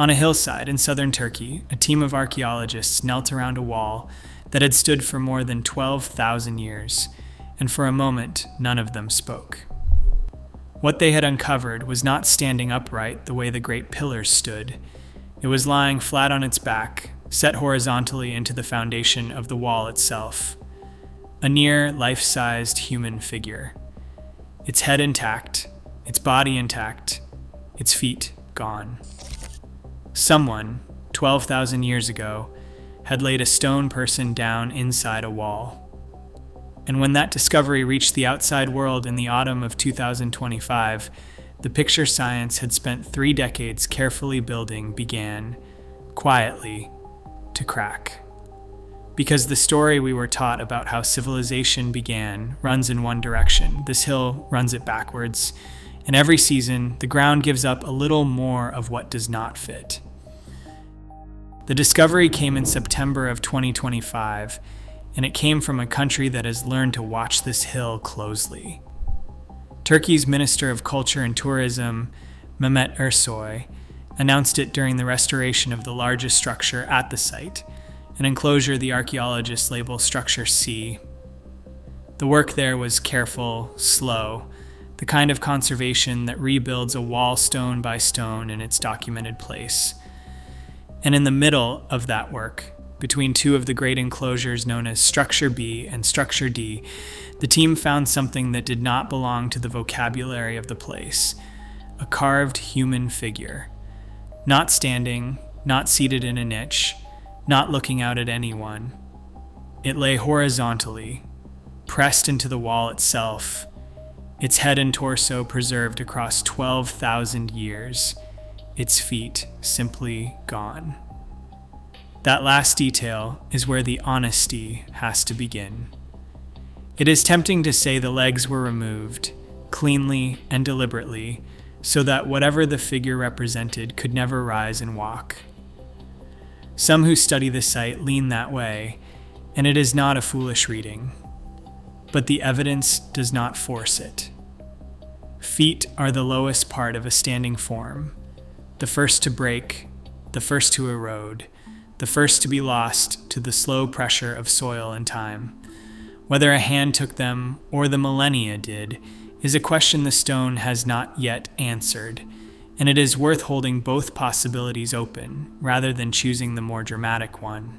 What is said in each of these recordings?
On a hillside in southern Turkey, a team of archaeologists knelt around a wall that had stood for more than 12,000 years, and for a moment, none of them spoke. What they had uncovered was not standing upright the way the great pillars stood. It was lying flat on its back, set horizontally into the foundation of the wall itself. A near life-sized human figure. Its head intact, its body intact, its feet gone. Someone, 12,000 years ago, had laid a stone person down inside a wall. And when that discovery reached the outside world in the autumn of 2025, the picture science had spent 3 decades carefully building began, quietly, to crack. Because the story we were taught about how civilization began runs in one direction, this hill runs it backwards, and every season, the ground gives up a little more of what does not fit. The discovery came in September of 2025, and it came from a country that has learned to watch this hill closely. Turkey's Minister of Culture and Tourism, Mehmet Ersoy, announced it during the restoration of the largest structure at the site, an enclosure the archaeologists label Structure C. The work there was careful, slow, the kind of conservation that rebuilds a wall stone by stone in its documented place. And in the middle of that work, between 2 of the great enclosures known as Structure B and Structure D, the team found something that did not belong to the vocabulary of the place: a carved human figure. Not standing, not seated in a niche, not looking out at anyone. It lay horizontally, pressed into the wall itself, its head and torso preserved across 12,000 years, its feet simply gone. That last detail is where the honesty has to begin. It is tempting to say the legs were removed, cleanly and deliberately, so that whatever the figure represented could never rise and walk. Some who study the site lean that way, and it is not a foolish reading. But the evidence does not force it. Feet are the lowest part of a standing form, the first to break, the first to erode, the first to be lost to the slow pressure of soil and time. Whether a hand took them or the millennia did is a question the stone has not yet answered, and it is worth holding both possibilities open rather than choosing the more dramatic one.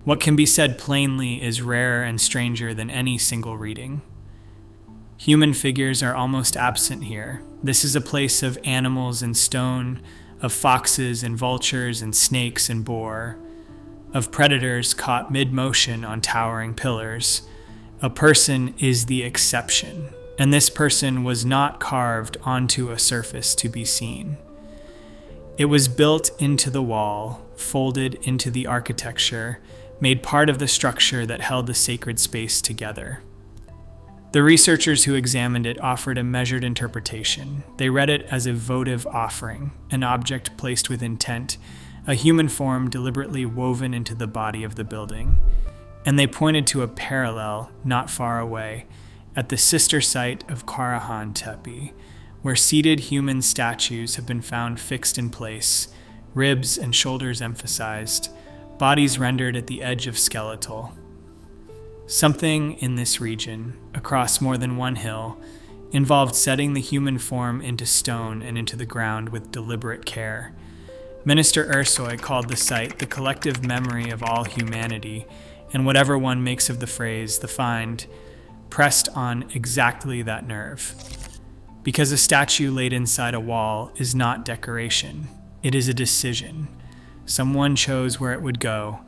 What can be said plainly is rarer and stranger than any single reading. Human figures are almost absent here. This is a place of animals and stone, of foxes and vultures and snakes and boar, of predators caught mid-motion on towering pillars. A person is the exception, and this person was not carved onto a surface to be seen. It was built into the wall, folded into the architecture, made part of the structure that held the sacred space together. The researchers who examined it offered a measured interpretation. They read it as a votive offering, an object placed with intent, a human form deliberately woven into the body of the building. And they pointed to a parallel, not far away, at the sister site of Karahan Tepe, where seated human statues have been found fixed in place, ribs and shoulders emphasized, bodies rendered at the edge of skeletal. Something in this region, across more than one hill, involved setting the human form into stone and into the ground with deliberate care. Minister Ersoy called the site the collective memory of all humanity, and whatever one makes of the phrase, the find, pressed on exactly that nerve. Because a statue laid inside a wall is not decoration, it is a decision. Someone chose where it would go,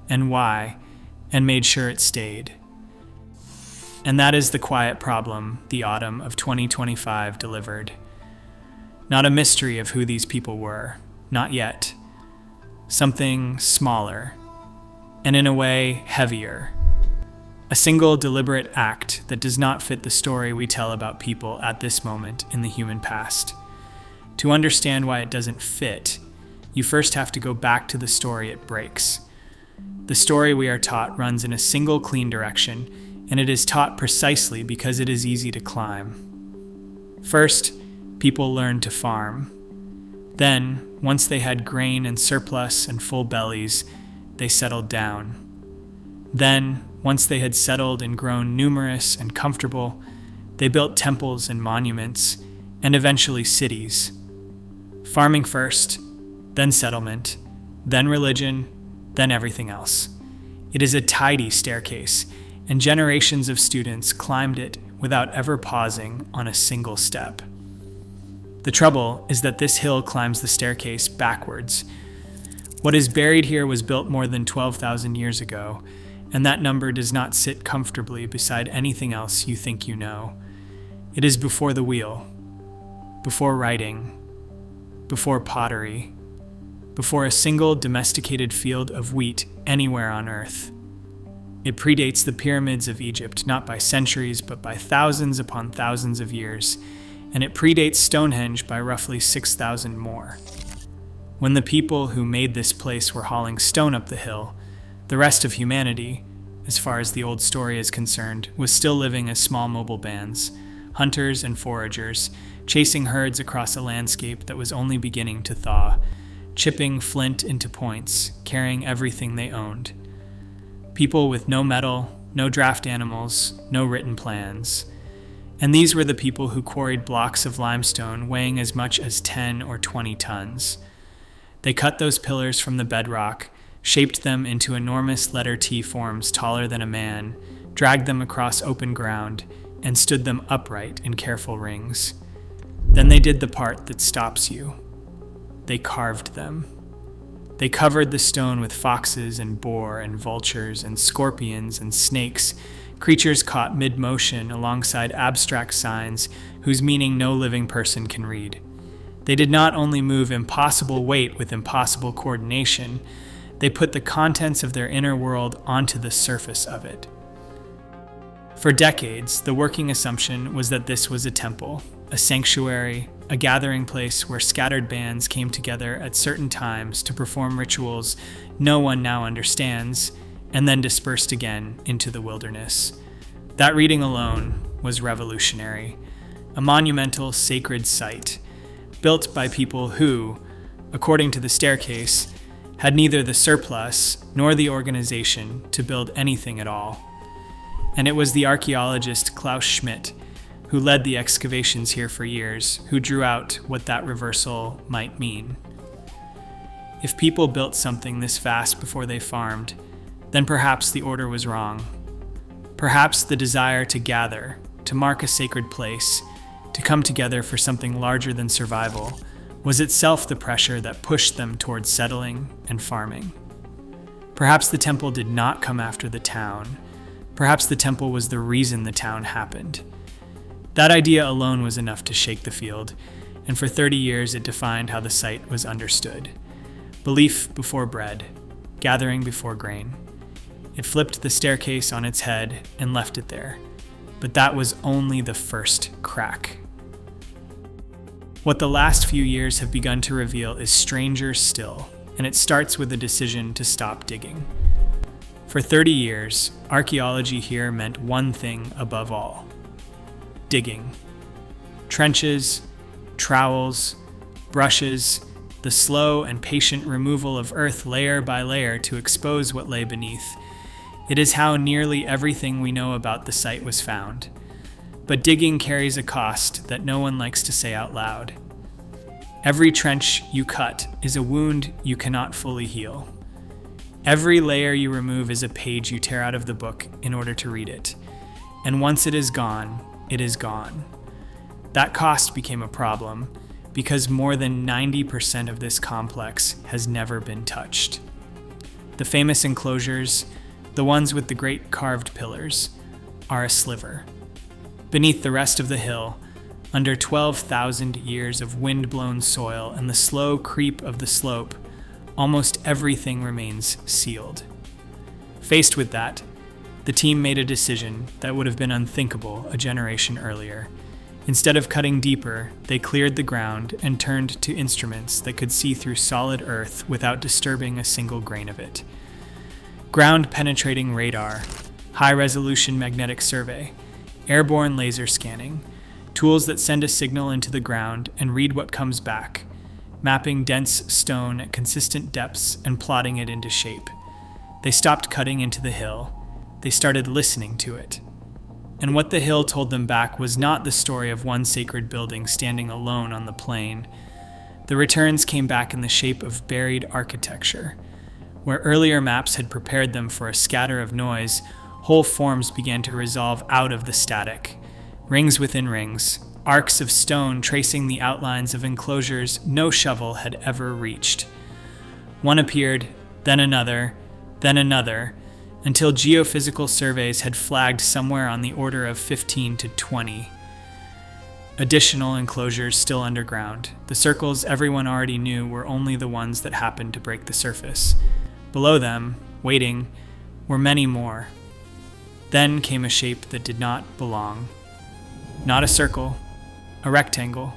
and why, and made sure it stayed. And that is the quiet problem the autumn of 2025 delivered. Not a mystery of who these people were, not yet. Something smaller, and in a way heavier. A single deliberate act that does not fit the story we tell about people at this moment in the human past. To understand why it doesn't fit, you first have to go back to the story it breaks. The story we are taught runs in a single clean direction, and it is taught precisely because it is easy to climb. First, people learn to farm. Then, once they had grain and surplus and full bellies, they settled down. Then, once they had settled and grown numerous and comfortable, they built temples and monuments, and eventually cities. Farming first, then settlement, then religion, then everything else. It is a tidy staircase, and generations of students climbed it without ever pausing on a single step. The trouble is that this hill climbs the staircase backwards. What is buried here was built more than 12,000 years ago, and that number does not sit comfortably beside anything else you think you know. It is before the wheel, before writing, before pottery, before a single domesticated field of wheat anywhere on Earth. It predates the pyramids of Egypt, not by centuries, but by thousands upon thousands of years, and it predates Stonehenge by roughly 6,000 more. When the people who made this place were hauling stone up the hill, the rest of humanity, as far as the old story is concerned, was still living as small mobile bands, hunters and foragers, chasing herds across a landscape that was only beginning to thaw, chipping flint into points, carrying everything they owned. People with no metal, no draft animals, no written plans. And these were the people who quarried blocks of limestone weighing as much as 10 or 20 tons. They cut those pillars from the bedrock, shaped them into enormous letter T forms taller than a man, dragged them across open ground, and stood them upright in careful rings. Then they did the part that stops you. They carved them. They covered the stone with foxes and boar and vultures and scorpions and snakes, creatures caught mid-motion alongside abstract signs whose meaning no living person can read. They did not only move impossible weight with impossible coordination, they put the contents of their inner world onto the surface of it. For decades, the working assumption was that this was a temple, a sanctuary, a gathering place where scattered bands came together at certain times to perform rituals no one now understands, and then dispersed again into the wilderness. That reading alone was revolutionary, a monumental sacred site, built by people who, according to the staircase, had neither the surplus nor the organization to build anything at all. And it was the archaeologist Klaus Schmidt who led the excavations here for years, who drew out what that reversal might mean. If people built something this vast before they farmed, then perhaps the order was wrong. Perhaps the desire to gather, to mark a sacred place, to come together for something larger than survival, was itself the pressure that pushed them towards settling and farming. Perhaps the temple did not come after the town. Perhaps the temple was the reason the town happened. That idea alone was enough to shake the field, and for 30 years it defined how the site was understood. Belief before bread, gathering before grain. It flipped the staircase on its head and left it there. But that was only the first crack. What the last few years have begun to reveal is stranger still, and it starts with a decision to stop digging. For 30 years, archaeology here meant one thing above all: digging. Trenches, trowels, brushes, the slow and patient removal of earth layer by layer to expose what lay beneath. It is how nearly everything we know about the site was found. But digging carries a cost that no one likes to say out loud. Every trench you cut is a wound you cannot fully heal. Every layer you remove is a page you tear out of the book in order to read it. And once it is gone, it is gone. That cost became a problem because more than 90% of this complex has never been touched. The famous enclosures, the ones with the great carved pillars, are a sliver. Beneath the rest of the hill, under 12,000 years of wind-blown soil and the slow creep of the slope, almost everything remains sealed. Faced with that, the team made a decision that would have been unthinkable a generation earlier. Instead of cutting deeper, they cleared the ground and turned to instruments that could see through solid earth without disturbing a single grain of it. Ground-penetrating radar, high-resolution magnetic survey, airborne laser scanning, tools that send a signal into the ground and read what comes back, mapping dense stone at consistent depths and plotting it into shape. They stopped cutting into the hill. They started listening to it. And what the hill told them back was not the story of one sacred building standing alone on the plain. The returns came back in the shape of buried architecture. Where earlier maps had prepared them for a scatter of noise, whole forms began to resolve out of the static. Rings within rings, arcs of stone tracing the outlines of enclosures no shovel had ever reached. One appeared, then another, until geophysical surveys had flagged somewhere on the order of 15 to 20. Additional enclosures still underground. The circles everyone already knew were only the ones that happened to break the surface. Below them, waiting, were many more. Then came a shape that did not belong. Not a circle, a rectangle.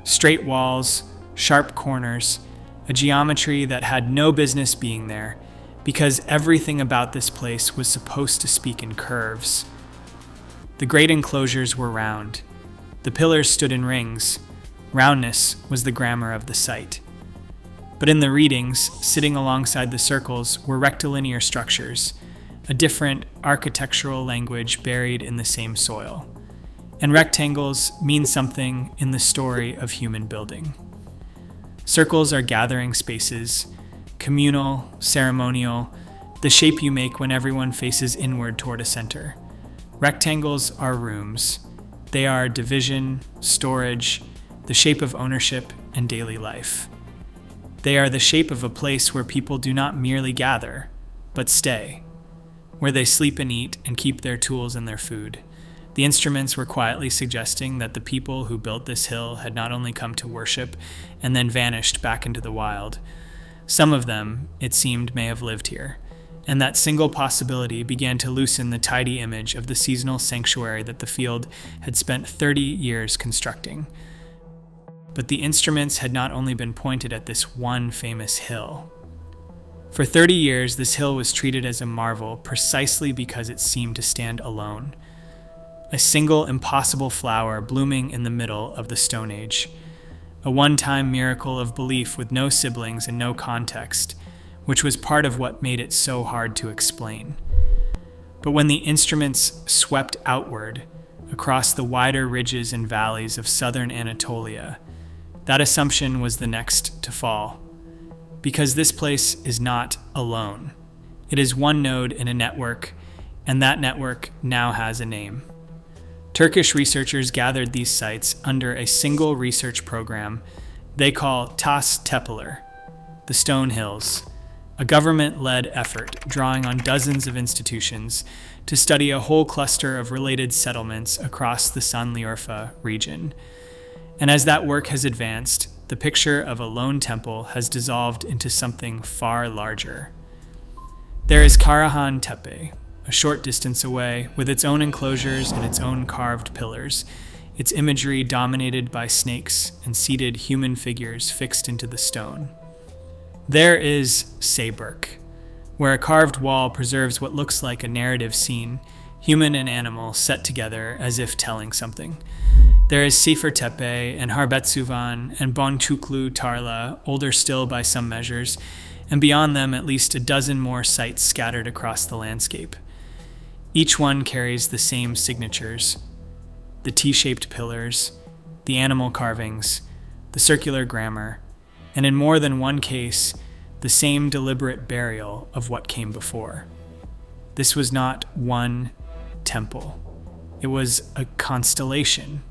Straight walls, sharp corners, a geometry that had no business being there, because everything about this place was supposed to speak in curves. The great enclosures were round. The pillars stood in rings. Roundness was the grammar of the site. But in the readings, sitting alongside the circles, were rectilinear structures, a different architectural language buried in the same soil. And rectangles mean something in the story of human building. Circles are gathering spaces, communal, ceremonial, the shape you make when everyone faces inward toward a center. Rectangles are rooms. They are division, storage, the shape of ownership and daily life. They are the shape of a place where people do not merely gather, but stay, where they sleep and eat and keep their tools and their food. The instruments were quietly suggesting that the people who built this hill had not only come to worship and then vanished back into the wild. Some of them, it seemed, may have lived here, and that single possibility began to loosen the tidy image of the seasonal sanctuary that the field had spent 30 years constructing. But the instruments had not only been pointed at this one famous hill. For 30 years, this hill was treated as a marvel precisely because it seemed to stand alone. A single impossible flower blooming in the middle of the Stone Age. A one-time miracle of belief with no siblings and no context, which was part of what made it so hard to explain. But when the instruments swept outward, across the wider ridges and valleys of southern Anatolia, that assumption was the next to fall. Because this place is not alone. It is one node in a network, and that network now has a name. Turkish researchers gathered these sites under a single research program they call Tas Tepeler, the Stone Hills, a government-led effort drawing on dozens of institutions to study a whole cluster of related settlements across the Sanliurfa region. And as that work has advanced, the picture of a lone temple has dissolved into something far larger. There is Karahan Tepe, a short distance away, with its own enclosures and its own carved pillars, its imagery dominated by snakes and seated human figures fixed into the stone. There is Sayburk, where a carved wall preserves what looks like a narrative scene, human and animal set together as if telling something. There is Sifer Tepe and Harbetsuvan and Bonchuklu Tarla, older still by some measures, and beyond them at least a dozen more sites scattered across the landscape. Each one carries the same signatures: the T-shaped pillars, the animal carvings, the circular grammar, and in more than one case, the same deliberate burial of what came before. This was not one temple. It was a constellation.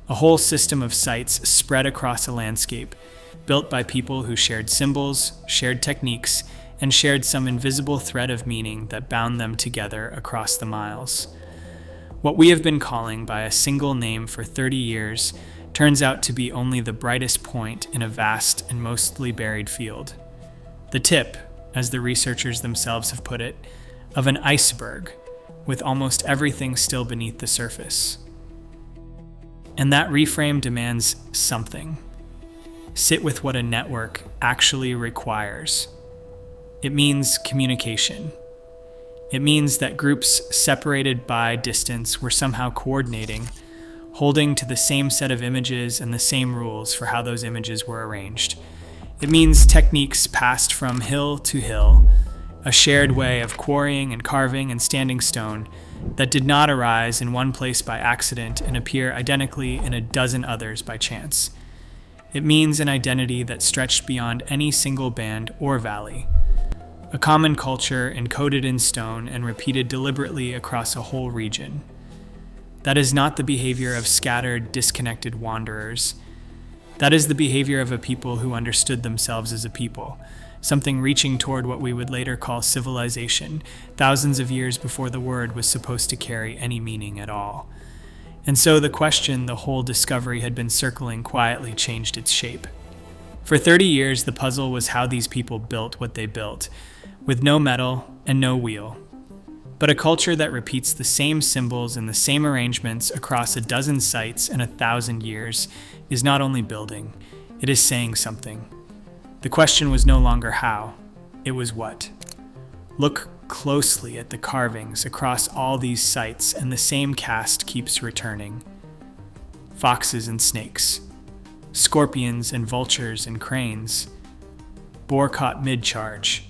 A whole system of sites spread across a landscape, built by people who shared symbols, shared techniques, and shared some invisible thread of meaning that bound them together across the miles. What we have been calling by a single name for 30 years turns out to be only the brightest point in a vast and mostly buried field. The tip, as the researchers themselves have put it, of an iceberg, with almost everything still beneath the surface. And that reframe demands something. Sit with what a network actually requires. It means communication. It means that groups separated by distance were somehow coordinating, holding to the same set of images and the same rules for how those images were arranged. It means techniques passed from hill to hill, a shared way of quarrying and carving and standing stone that did not arise in one place by accident and appear identically in a dozen others by chance. It means an identity that stretched beyond any single band or valley, a common culture encoded in stone and repeated deliberately across a whole region. That is not the behavior of scattered, disconnected wanderers. That is the behavior of a people who understood themselves as a people, something reaching toward what we would later call civilization, thousands of years before the word was supposed to carry any meaning at all. And so the question the whole discovery had been circling quietly changed its shape. For 30 years, the puzzle was how these people built what they built, with no metal and no wheel. But a culture that repeats the same symbols and the same arrangements across a dozen sites in 1,000 years is not only building, it is saying something. The question was no longer how, it was what. Look closely at the carvings across all these sites, and the same cast keeps returning. Foxes and snakes, scorpions and vultures and cranes, boar caught mid-charge,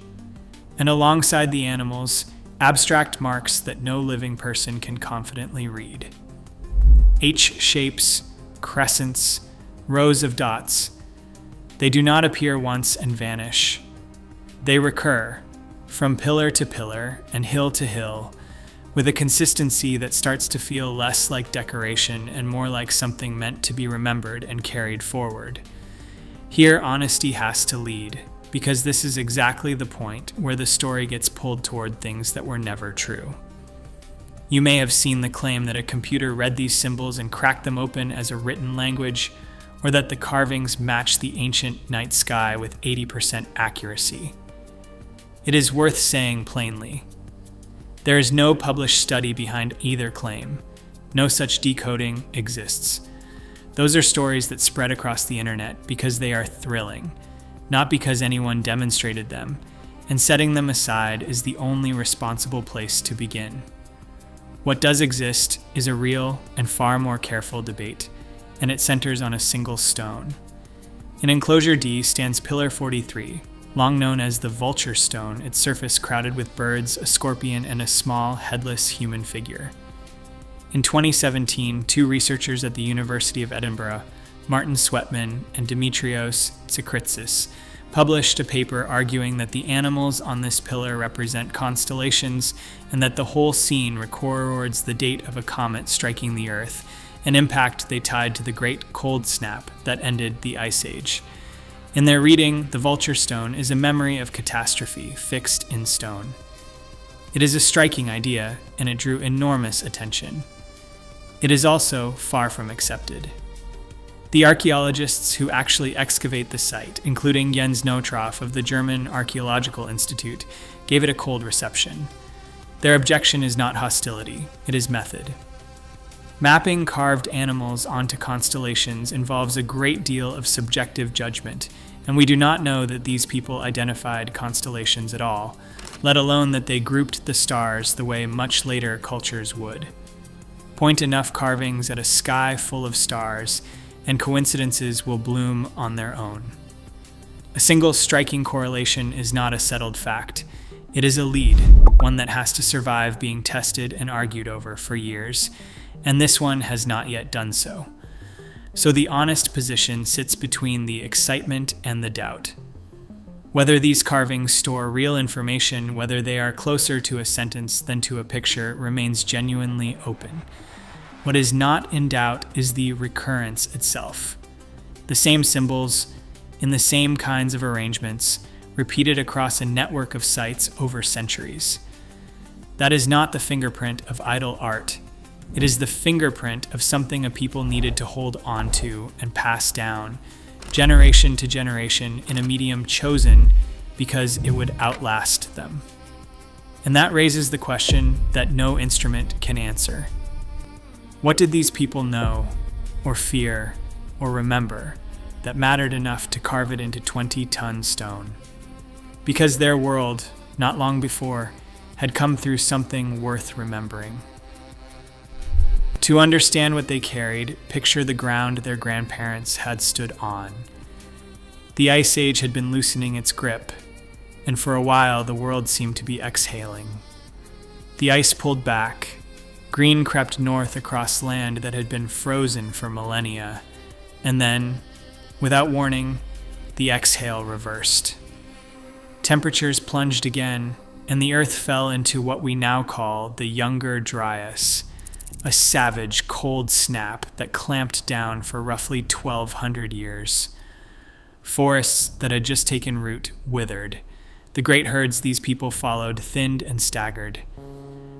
and alongside the animals, abstract marks that no living person can confidently read. H-shapes, crescents, rows of dots. They do not appear once and vanish. They recur, from pillar to pillar and hill to hill, with a consistency that starts to feel less like decoration and more like something meant to be remembered and carried forward. Here, honesty has to lead, because this is exactly the point where the story gets pulled toward things that were never true. You may have seen the claim that a computer read these symbols and cracked them open as a written language, or that the carvings match the ancient night sky with 80% accuracy. It is worth saying plainly, there is no published study behind either claim. No such decoding exists. Those are stories that spread across the internet because they are thrilling, not because anyone demonstrated them, and setting them aside is the only responsible place to begin. What does exist is a real and far more careful debate, and it centers on a single stone. In Enclosure D stands Pillar 43, long known as the vulture stone, its surface crowded with birds, a scorpion, and a small, headless human figure. In 2017, two researchers at the University of Edinburgh, Martin Sweatman and Dimitrios Tsakritsis, published a paper arguing that the animals on this pillar represent constellations and that the whole scene records the date of a comet striking the Earth, an impact they tied to the Great Cold Snap that ended the Ice Age. In their reading, the vulture stone is a memory of catastrophe fixed in stone. It is a striking idea, and it drew enormous attention. It is also far from accepted. The archaeologists who actually excavate the site, including Jens Notroff of the German Archaeological Institute, gave it a cold reception. Their objection is not hostility, it is method. Mapping carved animals onto constellations involves a great deal of subjective judgment, and we do not know that these people identified constellations at all, let alone that they grouped the stars the way much later cultures would. Point enough carvings at a sky full of stars, and coincidences will bloom on their own. A single striking correlation is not a settled fact. It is a lead, one that has to survive being tested and argued over for years, and this one has not yet done so. So the honest position sits between the excitement and the doubt. Whether these carvings store real information, whether they are closer to a sentence than to a picture, remains genuinely open. What is not in doubt is the recurrence itself. The same symbols, in the same kinds of arrangements, repeated across a network of sites over centuries. That is not the fingerprint of idle art. It is the fingerprint of something a people needed to hold on to and pass down, generation to generation, in a medium chosen because it would outlast them. And that raises the question that no instrument can answer. What did these people know, or fear, or remember that mattered enough to carve it into 20-ton stone? Because their world, not long before, had come through something worth remembering. To understand what they carried, picture the ground their grandparents had stood on. The Ice Age had been loosening its grip, and for a while the world seemed to be exhaling. The ice pulled back. Green crept north across land that had been frozen for millennia, and then, without warning, the exhale reversed. Temperatures plunged again, and the earth fell into what we now call the Younger Dryas, a savage, cold snap that clamped down for roughly 1,200 years. Forests that had just taken root withered. The great herds these people followed thinned and staggered.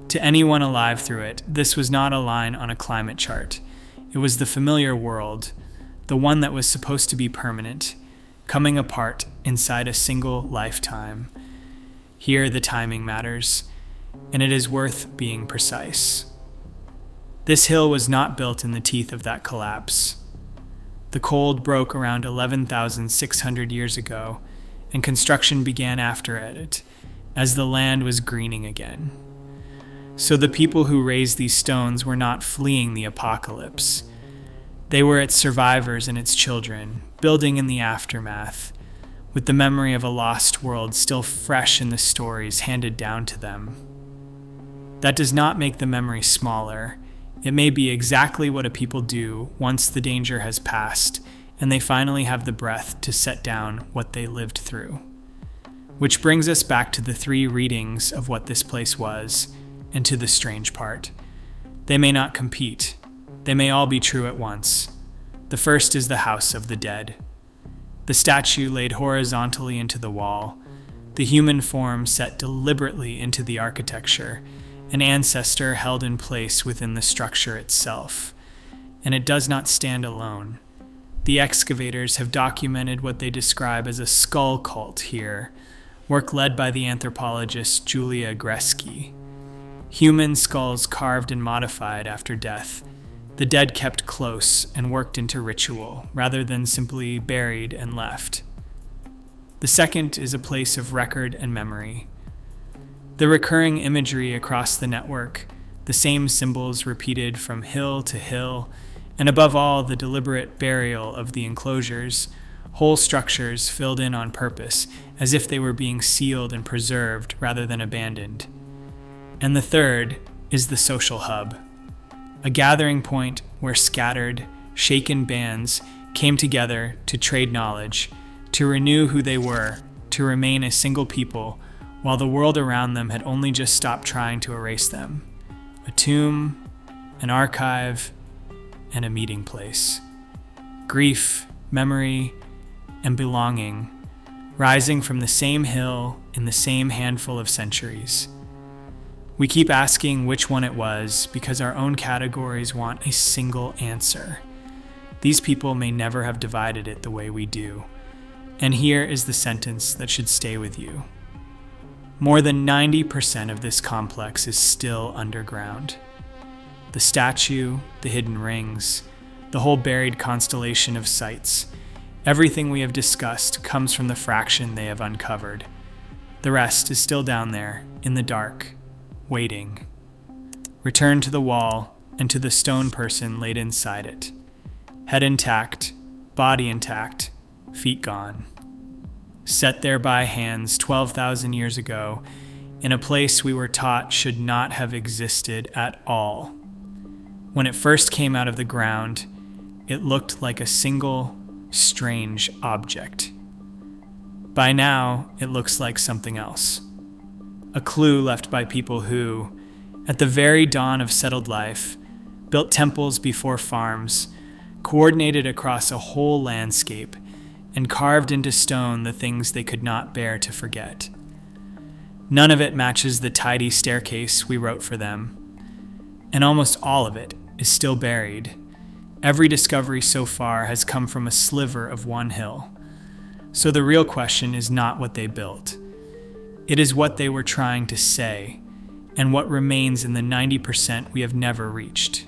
To anyone alive through it, this was not a line on a climate chart. It was the familiar world, the one that was supposed to be permanent, coming apart inside a single lifetime. Here the timing matters, and it is worth being precise. This hill was not built in the teeth of that collapse. The cold broke around 11,600 years ago, and construction began after it, as the land was greening again. So the people who raised these stones were not fleeing the apocalypse. They were its survivors and its children, building in the aftermath, with the memory of a lost world still fresh in the stories handed down to them. That does not make the memory smaller. It may be exactly what a people do once the danger has passed and they finally have the breath to set down what they lived through. Which brings us back to the 3 readings of what this place was, and to the strange part. They may not compete. They may all be true at once. The first is the house of the dead. The statue laid horizontally into the wall, the human form set deliberately into the architecture, an ancestor held in place within the structure itself. And it does not stand alone. The excavators have documented what they describe as a skull cult here, work led by the anthropologist Julia Gresky. Human skulls carved and modified after death, the dead kept close and worked into ritual, rather than simply buried and left. The second is a place of record and memory. The recurring imagery across the network, the same symbols repeated from hill to hill, and above all, the deliberate burial of the enclosures, whole structures filled in on purpose, as if they were being sealed and preserved rather than abandoned. And the third is the social hub, a gathering point where scattered, shaken bands came together to trade knowledge, to renew who they were, to remain a single people, while the world around them had only just stopped trying to erase them. A tomb, an archive, and a meeting place. Grief, memory, and belonging, rising from the same hill in the same handful of centuries. We keep asking which one it was because our own categories want a single answer. These people may never have divided it the way we do. And here is the sentence that should stay with you. More than 90% of this complex is still underground. The statue, the hidden rings, the whole buried constellation of sites, everything we have discussed comes from the fraction they have uncovered. The rest is still down there, in the dark, waiting. Return to the wall and to the stone person laid inside it. Head intact, body intact, feet gone. Set there by hands 12,000 years ago, in a place we were taught should not have existed at all. When it first came out of the ground, it looked like a single, strange object. By now, it looks like something else. A clue left by people who, at the very dawn of settled life, built temples before farms, coordinated across a whole landscape, and carved into stone the things they could not bear to forget. None of it matches the tidy staircase we wrote for them, and almost all of it is still buried. Every discovery so far has come from a sliver of one hill. So the real question is not what they built. It is what they were trying to say, and what remains in the 90% we have never reached.